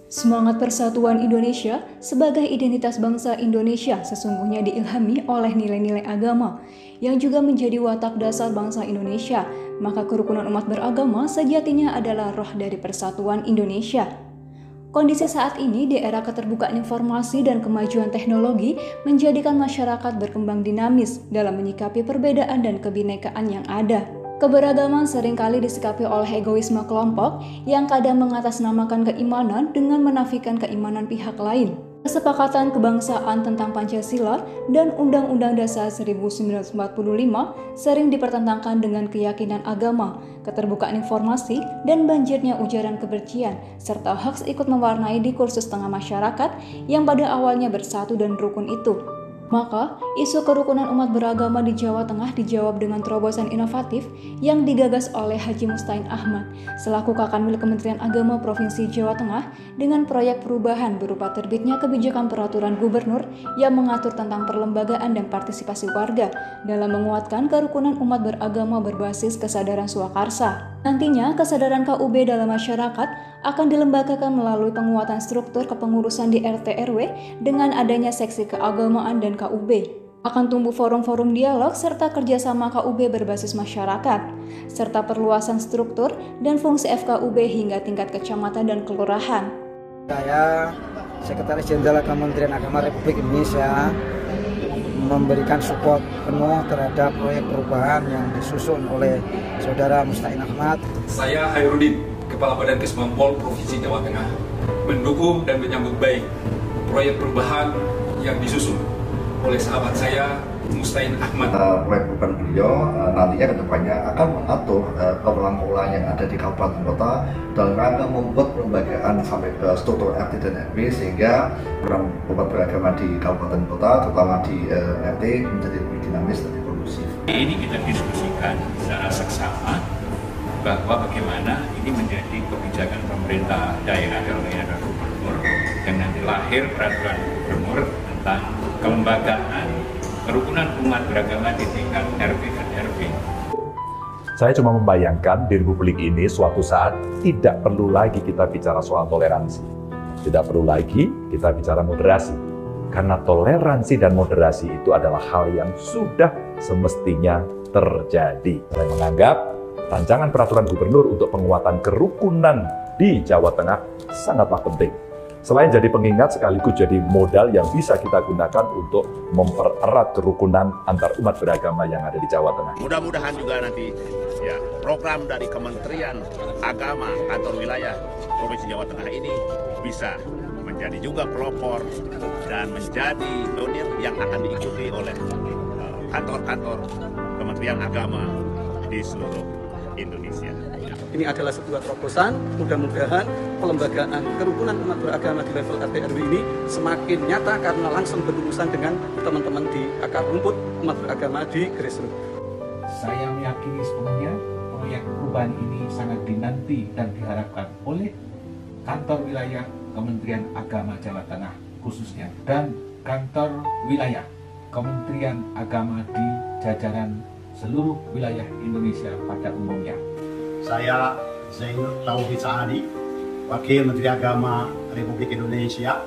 Semangat persatuan Indonesia sebagai identitas bangsa Indonesia sesungguhnya diilhami oleh nilai-nilai agama yang juga menjadi watak dasar bangsa Indonesia. Maka kerukunan umat beragama sejatinya adalah roh dari persatuan Indonesia. Kondisi saat ini di era keterbukaan informasi dan kemajuan teknologi menjadikan masyarakat berkembang dinamis dalam menyikapi perbedaan dan kebinekaan yang ada. Keberagaman seringkali disikapi oleh egoisme kelompok yang kadang mengatasnamakan keimanan dengan menafikan keimanan pihak lain. Kesepakatan kebangsaan tentang Pancasila dan Undang-Undang Dasar 1945 sering dipertentangkan dengan keyakinan agama, keterbukaan informasi, dan banjirnya ujaran kebencian, serta hoaks ikut mewarnai diskursus tengah masyarakat yang pada awalnya bersatu dan rukun itu. Maka, isu kerukunan umat beragama di Jawa Tengah dijawab dengan terobosan inovatif yang digagas oleh Haji Mustain Ahmad selaku Kakanwil Kementerian Agama Provinsi Jawa Tengah dengan proyek perubahan berupa terbitnya kebijakan peraturan gubernur yang mengatur tentang perlembagaan dan partisipasi warga dalam menguatkan kerukunan umat beragama berbasis kesadaran swakarsa. Nantinya, kesadaran KUB dalam masyarakat akan dilembagakan melalui penguatan struktur kepengurusan di RT/RW dengan adanya seksi keagamaan dan KUB. Akan tumbuh forum-forum dialog serta kerjasama KUB berbasis masyarakat, serta perluasan struktur dan fungsi FKUB hingga tingkat kecamatan dan kelurahan. Saya, Sekretaris Jenderal Kementerian Agama Republik Indonesia, memberikan support penuh terhadap proyek perubahan yang disusun oleh Saudara Mustain Ahmad. Saya Hairudin, Kepala Badan Kesbangpol Provinsi Jawa Tengah, mendukung dan menyambut baik proyek perubahan yang disusun oleh sahabat saya Mustain Ahmad. Proyek perubahan beliau nantinya kedepannya akan mengatur pola yang ada di kabupaten kota dalam rangka membuat pelembagaan sampai ke struktur RT dan RW sehingga program umat beragama di kabupaten kota terutama di RT menjadi lebih dinamis dan kondusif. Ini kita diskusikan secara seksama bahwa bagaimana ini menjadi kebijakan pemerintah daerah dalam daerah gubernur yang nanti lahir peraturan gubernur tentang kelembagaan kerukunan umat beragama di tingkat RT dan RW. Saya cuma membayangkan di Republik ini suatu saat tidak perlu lagi kita bicara soal toleransi. Tidak perlu lagi kita bicara moderasi. Karena toleransi dan moderasi itu adalah hal yang sudah semestinya terjadi. Saya menganggap rancangan peraturan gubernur untuk penguatan kerukunan di Jawa Tengah sangatlah penting. Selain jadi pengingat, sekaligus jadi modal yang bisa kita gunakan untuk mempererat kerukunan antar umat beragama yang ada di Jawa Tengah. Mudah-mudahan juga nanti program dari Kementerian Agama kantor wilayah Provinsi Jawa Tengah ini bisa menjadi juga pelopor dan menjadi pionir yang akan diikuti oleh kantor-kantor Kementerian Agama di seluruh Indonesia. Ini adalah sebuah terobosan, mudah-mudahan pelembagaan kerukunan umat beragama di level RT RW ini semakin nyata karena langsung berurusan dengan teman-teman di akar rumput umat beragama di grassroots. Saya meyakini sepenuhnya proyek perubahan ini sangat dinanti dan diharapkan oleh kantor wilayah Kementerian Agama Jawa Tengah khususnya dan kantor wilayah Kementerian Agama di jajaran seluruh wilayah Indonesia pada umumnya. Saya Zainul Tauhid Saadi, Wakil Menteri Agama Republik Indonesia,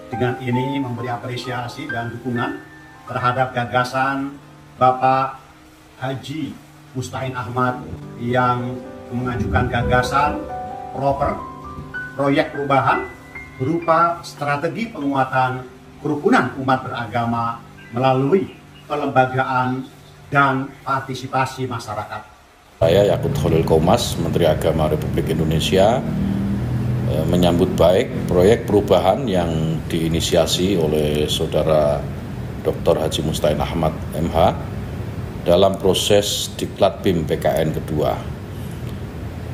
dengan ini memberi apresiasi dan dukungan terhadap gagasan Bapak Haji Mustain Ahmad yang mengajukan gagasan proyek perubahan berupa strategi penguatan kerukunan umat beragama melalui pelembagaan dan partisipasi masyarakat. Saya Yakut Khalil Qomas, Menteri Agama Republik Indonesia, menyambut baik proyek perubahan yang diinisiasi oleh Saudara Dr. Haji Mustain Ahmad MH dalam proses Diklat BIM PKN kedua.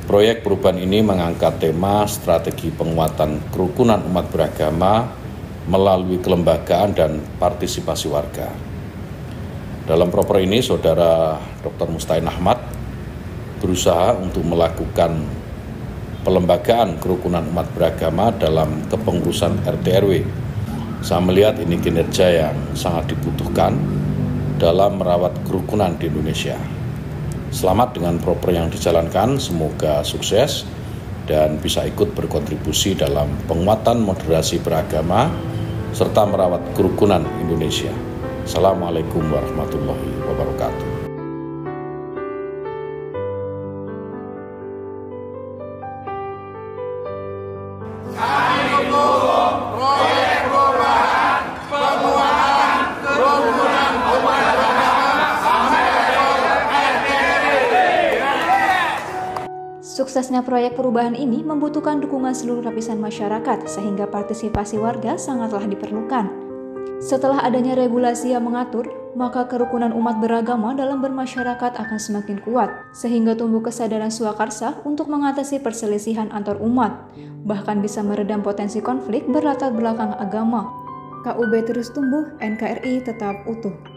Proyek perubahan ini mengangkat tema strategi penguatan kerukunan umat beragama melalui kelembagaan dan partisipasi warga. Dalam proper ini, Saudara Dr. Mustain Ahmad berusaha untuk melakukan pelembagaan kerukunan umat beragama dalam kepengurusan RT/RW. Saya melihat ini kinerja yang sangat dibutuhkan dalam merawat kerukunan di Indonesia. Selamat dengan proper yang dijalankan, semoga sukses dan bisa ikut berkontribusi dalam penguatan moderasi beragama serta merawat kerukunan Indonesia. Assalamualaikum warahmatullahi wabarakatuh. Suksesnya proyek perubahan ini membutuhkan dukungan seluruh lapisan masyarakat sehingga partisipasi warga sangatlah diperlukan. Setelah adanya regulasi yang mengatur, maka kerukunan umat beragama dalam bermasyarakat akan semakin kuat, sehingga tumbuh kesadaran swakarsa untuk mengatasi perselisihan antar umat, bahkan bisa meredam potensi konflik berlatar belakang agama. KUB terus tumbuh, NKRI tetap utuh.